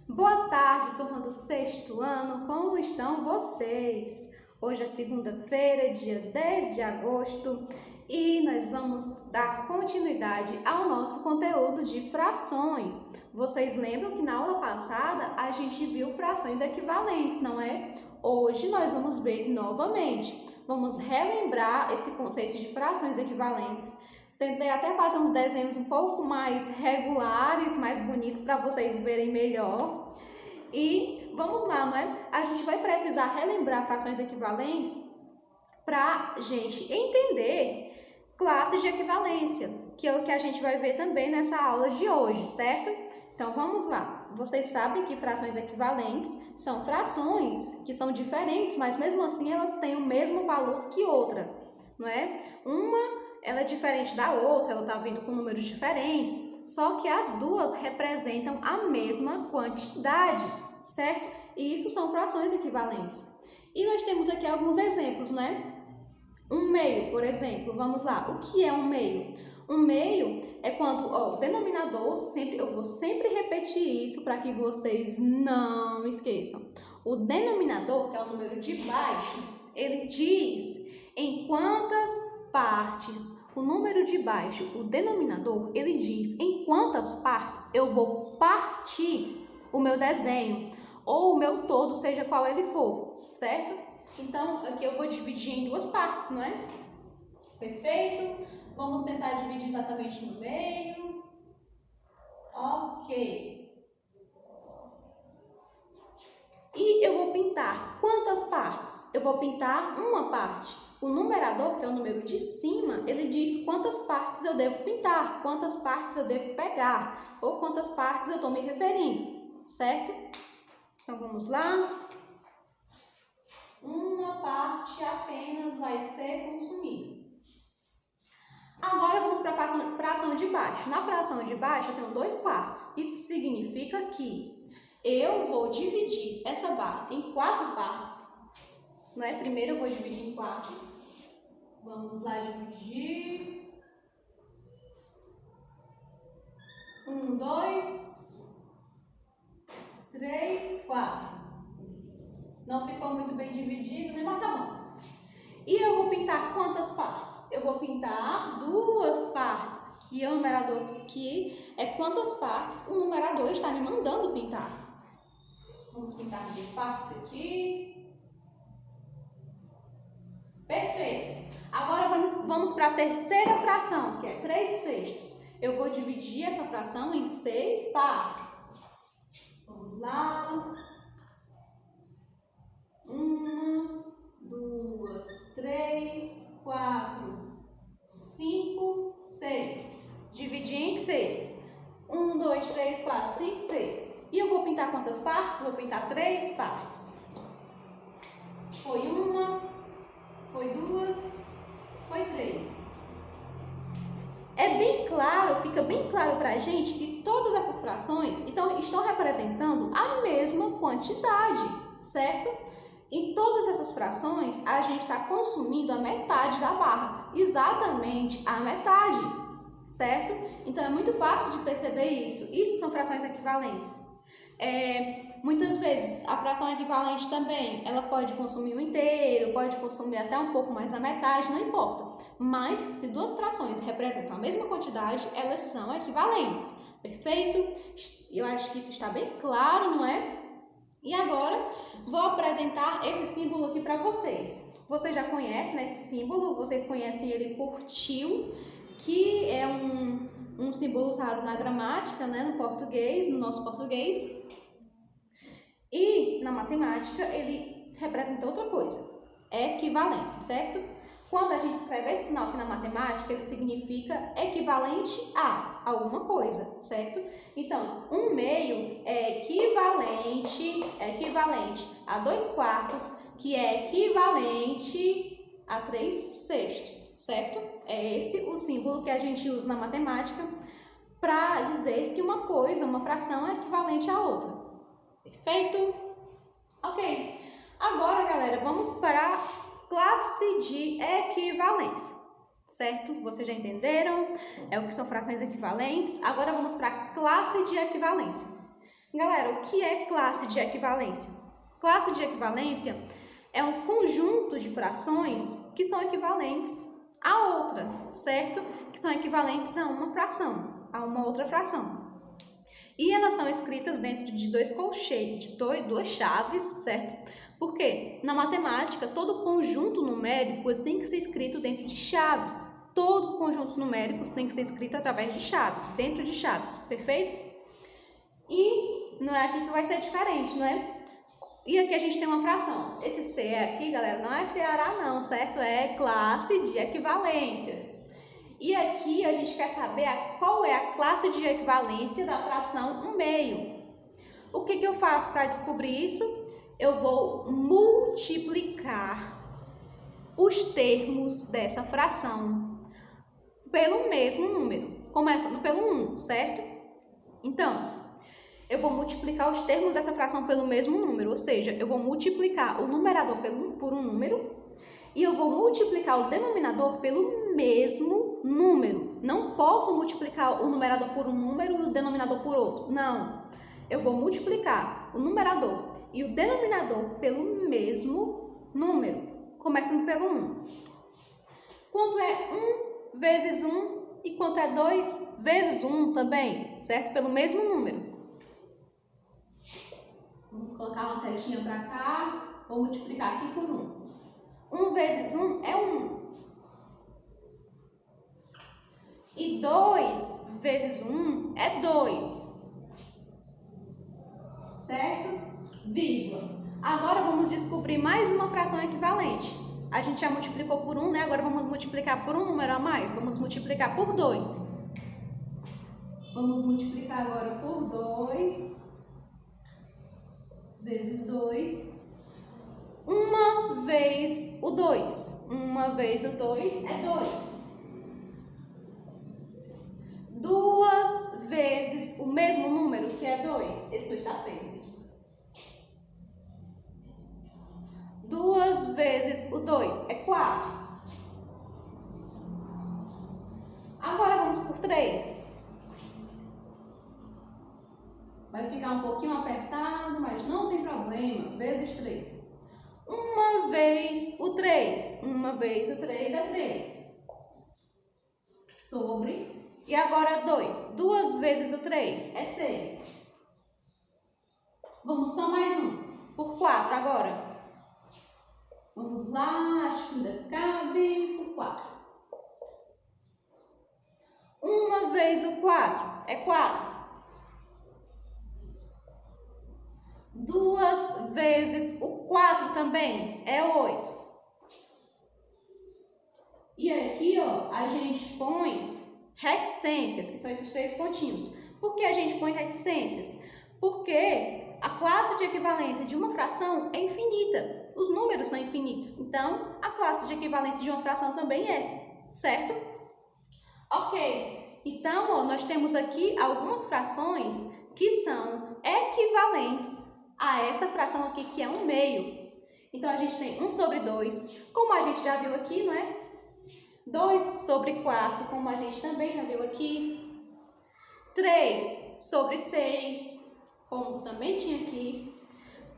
Boa tarde, turma do sexto ano, como estão vocês? Hoje é segunda-feira, dia 10 de agosto, e nós vamos dar continuidade ao nosso conteúdo de frações. Vocês lembram que na aula passada a gente viu frações equivalentes, não é? Hoje nós vamos ver novamente. Vamos relembrar esse conceito de frações equivalentes. Tentei até fazer uns desenhos um pouco mais regulares, mais bonitos para vocês verem melhor. E vamos lá, não é? A gente vai precisar relembrar frações equivalentes para a gente entender classe de equivalência, que é o que a gente vai ver também nessa aula de hoje, certo? Então vamos lá. Vocês sabem que frações equivalentes são frações que são diferentes, mas mesmo assim elas têm o mesmo valor que outra, não é? Ela é diferente da outra, ela está vindo com números diferentes, só que as duas representam a mesma quantidade, certo? E isso são frações equivalentes. E nós temos aqui alguns exemplos, né? Um meio, por exemplo, vamos lá. O que é um meio? Um meio é quando o denominador, eu vou sempre repetir isso para que vocês não esqueçam. O denominador, que é o número de baixo, ele diz em quantas partes, o número de baixo, o denominador, ele diz em quantas partes eu vou partir o meu desenho ou o meu todo, seja qual ele for, certo? Então, aqui eu vou dividir em duas partes, não é? Perfeito? Vamos tentar dividir exatamente no meio. Ok. E eu vou pintar quantas partes? Eu vou pintar uma parte. O numerador, que é o número de cima, ele diz quantas partes eu devo pintar, quantas partes eu devo pegar, ou quantas partes eu estou me referindo, certo? Então, vamos lá. Uma parte apenas vai ser consumida. Agora, vamos para a fração de baixo. Na fração de baixo, eu tenho 2/4. Isso significa que eu vou dividir essa barra em 4 partes. Não é? Primeiro eu vou dividir em 4. Vamos lá dividir. 1, 2, 3, 4. Não ficou muito bem dividido, né? Mas tá bom. E eu vou pintar quantas partes? Eu vou pintar 2 partes, que é o numerador, que é quantas partes o numerador está me mandando pintar. Vamos pintar 2 partes aqui. Perfeito. Agora vamos para a terceira fração, que é 3/6. Eu vou dividir essa fração em 6 partes. Vamos lá. 1, 2, 3, 4, 5, 6. Dividir em 6. 1, 2, 3, 4, 5, 6. E eu vou pintar quantas partes? Vou pintar 3 partes. Foi 1, foi 2, foi 3. É bem claro, fica bem claro para a gente que todas essas frações estão representando a mesma quantidade, certo? Em todas essas frações, a gente está consumindo a metade da barra, exatamente a metade, certo? Então, é muito fácil de perceber isso. Isso são frações equivalentes. Muitas vezes, a fração equivalente também, ela pode consumir o inteiro, pode consumir até um pouco mais a metade, não importa. Mas, se duas frações representam a mesma quantidade, elas são equivalentes. Perfeito? Eu acho que isso está bem claro, não é? E agora, vou apresentar esse símbolo aqui para vocês. Vocês já conhecem, né, esse símbolo, vocês conhecem ele por tio, que é um símbolo usado na gramática, né, no português, no nosso português. E na matemática, ele representa outra coisa, equivalência, certo? Quando a gente escreve esse sinal aqui na matemática, ele significa equivalente a alguma coisa, certo? Então, 1/2 é equivalente a 2/4, que é equivalente a 3/6, certo? É esse o símbolo que a gente usa na matemática para dizer que uma coisa, uma fração é equivalente à outra. Perfeito? Ok. Agora, galera, vamos para a classe de equivalência, certo? Vocês já entenderam? É o que são frações equivalentes. Agora vamos para a classe de equivalência. Galera, o que é classe de equivalência? Classe de equivalência é um conjunto de frações que são equivalentes a outra, certo? Que são equivalentes a uma fração, a uma outra fração. E elas são escritas dentro de dois colchetes, de duas chaves, certo? Porque na matemática, todo conjunto numérico tem que ser escrito dentro de chaves. Todos os conjuntos numéricos têm que ser escritos através de chaves, dentro de chaves, perfeito? E não é aqui que vai ser diferente, não é? E aqui a gente tem uma fração. Esse C aqui, galera, não é Ceará não, certo? É classe de equivalência. E aqui a gente quer saber qual é a classe de equivalência da fração 1/2. O que eu faço para descobrir isso? Eu vou multiplicar os termos dessa fração pelo mesmo número, começando pelo 1, certo? Então, eu vou multiplicar os termos dessa fração pelo mesmo número, ou seja, eu vou multiplicar o numerador por um número e eu vou multiplicar o denominador pelo mesmo número. Não posso multiplicar o numerador por um número e o denominador por outro. Não. Eu vou multiplicar o numerador e o denominador pelo mesmo número, começando pelo 1. Quanto é 1 vezes 1 e quanto é 2 vezes 1 também, certo? Pelo mesmo número. Vamos colocar uma setinha para cá, vou multiplicar aqui por 1. 1 vezes 1 é 1. E 2 vezes 1 é 2. Certo? Vírgula. Agora vamos descobrir mais uma fração equivalente. A gente já multiplicou por 1, né? Agora vamos multiplicar por um número a mais. Vamos multiplicar por 2. Vamos multiplicar agora por 2 vezes 2. Uma vez o 2. Uma vez o 2 é 2. Duas vezes o mesmo número, que é 2. Esse 2 está feio mesmo. 2 vezes o 2 é 4. Agora vamos por 3. Vai ficar um pouquinho apertado, mas não tem problema. Vezes 3. Uma vez o 3. Uma vez o 3 é 3. Sobre. E agora 2. 2 vezes o 3 é 6. Vamos só mais um. Por 4 agora. Vamos lá, acho que ainda cabe. Por 4. Uma vez o 4 é 4. 2 vezes o 4 também é 8. E aqui, ó, a gente põe reticências, que são esses 3 pontinhos. Por que a gente põe reticências? Porque a classe de equivalência de uma fração é infinita. Os números são infinitos. Então, a classe de equivalência de uma fração também é, certo? Ok. Então, ó, nós temos aqui algumas frações que são equivalentes a essa fração aqui, que é 1/2. Então, a gente tem 1 sobre 2, como a gente já viu aqui, não é? 2 sobre 4, como a gente também já viu aqui. 3 sobre 6, como também tinha aqui.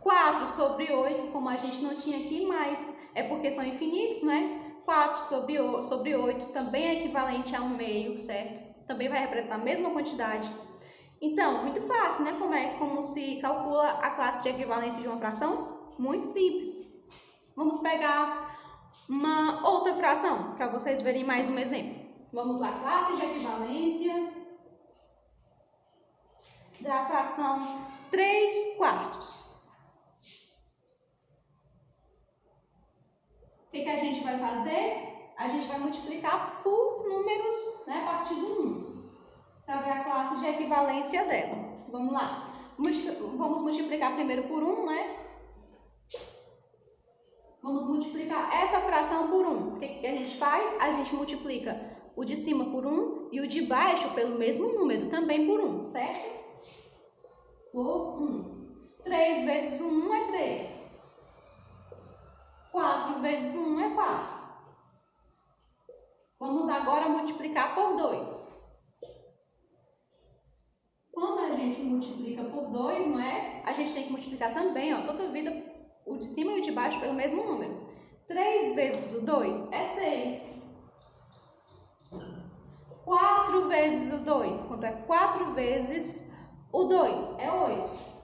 4 sobre 8, como a gente não tinha aqui, mas é porque são infinitos, né? 4 sobre 8 também é equivalente a 1/2, certo? Também vai representar a mesma quantidade. Então, muito fácil, né? Como se calcula a classe de equivalência de uma fração? Muito simples. Vamos pegar uma outra fração, para vocês verem mais um exemplo. Vamos lá, classe de equivalência da fração 3/4. O que a gente vai fazer? A gente vai multiplicar por números, né, a partir do 1, para ver a classe de equivalência dela. Vamos lá. Vamos multiplicar primeiro por 1, né? Vamos multiplicar essa fração por 1. O que a gente faz? A gente multiplica o de cima por 1 e o de baixo pelo mesmo número, também por 1, certo? Por 1. 3 vezes 1 é 3. 4 vezes 1 é 4. Vamos agora multiplicar por 2. Quando a gente multiplica por 2, não é? A gente tem que multiplicar também, ó, toda a vida, o de cima e o de baixo pelo mesmo número. 3 vezes o 2 é 6. 4 vezes o 2, quanto é 4 vezes o 2? É 8.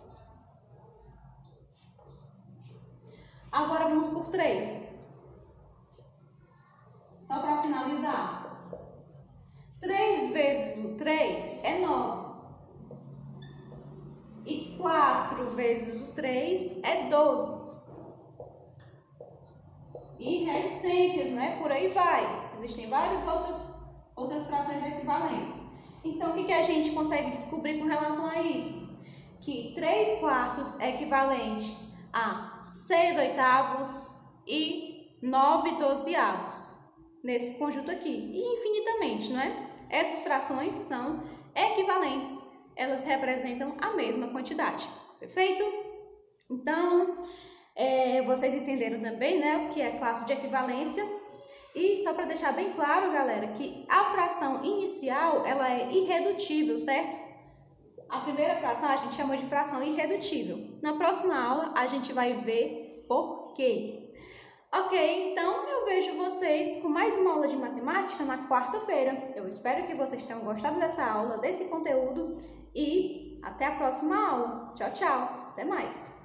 Agora vamos por 3. Só para finalizar. 3 vezes o 3 é 9. E 4 vezes o 3 é 12. E reticências, né? Por aí vai. Existem várias outras frações equivalentes. Então, o que a gente consegue descobrir com relação a isso? Que 3 quartos é equivalente a 6 oitavos e 9 dozeavos. Nesse conjunto aqui. E infinitamente, não é? Essas frações são equivalentes. Elas representam a mesma quantidade. Perfeito? Então, vocês entenderam também, né, o que é classe de equivalência. E só para deixar bem claro, galera, que a fração inicial, ela é irredutível, certo? A primeira fração a gente chamou de fração irredutível. Na próxima aula, a gente vai ver por quê. Ok, então eu vejo vocês com mais uma aula de matemática na quarta-feira. Eu espero que vocês tenham gostado dessa aula, desse conteúdo e até a próxima aula. Tchau, tchau. Até mais.